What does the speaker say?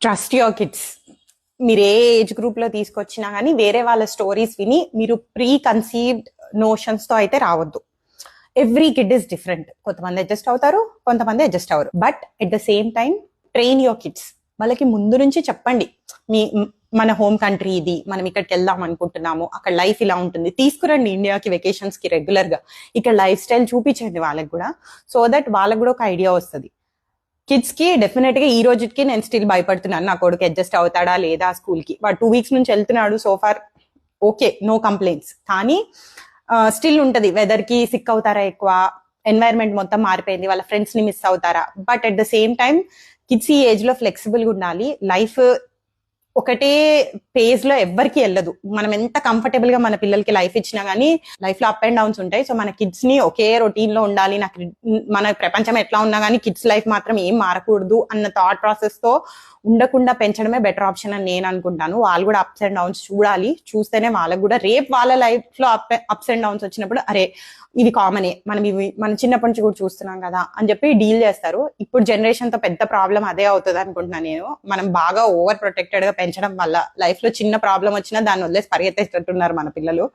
Trust your kids. మీరు ఏ age group లో తీసుకొచ్చినా కానీ వేరే వాళ్ళ స్టోరీస్ విని మీరు ప్రీ కన్సీవ్డ్ నోషన్స్ తో అయితే రావద్దు. Every kid is different. కొంతమంది అడ్జస్ట్ అవుతారు, కొంతమంది అడ్జస్ట్ అవ్వరు. But at the same time train your kids. వాళ్ళకి ముందు నుంచి చెప్పండి, మన హోమ్ కంట్రీ ఇది, మనం ఇక్కడికి వెళ్దాం అనుకుంటున్నాము, అక్కడ లైఫ్ ఇలా ఉంటుంది, తీసుకురండి ఇండియాకి వెకేషన్స్ కి రెగ్యులర్ గా, ఇక్కడ లైఫ్ స్టైల్ చూపించండి వాళ్ళకి కూడా, సో దట్ వాళ్ళకి కూడా ఒక ఐడియా వస్తుంది. కిడ్స్ కి డెఫినెట్ గా ఈ రోజుకి నేను స్టిల్ భయపడుతున్నాను, నా కొడుకు అడ్జస్ట్ అవుతాడా లేదా స్కూల్ కి. వాడు 2 weeks నుంచి వెళ్తున్నాడు, సోఫార్ ఓకే, నో కంప్లైంట్స్. కానీ స్టిల్ ఉంటది, వెదర్ కి సిక్ అవుతారా ఎక్కువ, ఎన్వైరన్మెంట్ మొత్తం మారిపోయింది, వాళ్ళ ఫ్రెండ్స్ ని మిస్ అవుతారా. But at the same time kids ఈ ఏజ్ లో ఫ్లెక్సిబుల్ గా ఉండాలి. లైఫ్ ఒకటే పేజ్ లో ఎవ్వరికి వెళ్ళదు. మనం ఎంత కంఫర్టబుల్ గా మన పిల్లలకి లైఫ్ ఇచ్చినా గానీ లైఫ్ లో అప్ అండ్ డౌన్స్ ఉంటాయి. సో మన కిడ్స్ ని ఒకే రొటీన్ లో ఉండాలి, నాకు మన ప్రపంచం ఎట్లా ఉన్నా గానీ కిడ్స్ లైఫ్ మాత్రం ఏం మారకూడదు అన్న థాట్ ప్రాసెస్ తో ఉండకుండా పెంచడమే బెటర్ ఆప్షన్ అని నేను అనుకుంటాను. వాళ్ళు కూడా అప్స్ అండ్ డౌన్స్ చూడాలి, చూస్తేనే వాళ్ళకు కూడా రేపు వాళ్ళ లైఫ్ లో అప్స్ అండ్ డౌన్స్ వచ్చినప్పుడు అరే ఇది కామనే, మనం ఇవి మన చిన్నప్పటి నుంచి కూడా చూస్తున్నాం కదా అని చెప్పి డీల్ చేస్తారు. ఇప్పుడు జనరేషన్ తో పెద్ద ప్రాబ్లం అదే అవుతుంది అనుకుంటున్నాను నేను. మనం బాగా ఓవర్ ప్రొటెక్టెడ్ గా పెంచడం వల్ల లైఫ్ లో చిన్న ప్రాబ్లం వచ్చినా దాన్ని వదిలేసి పరిగెత్తేటట్టున్నారు మన పిల్లలు.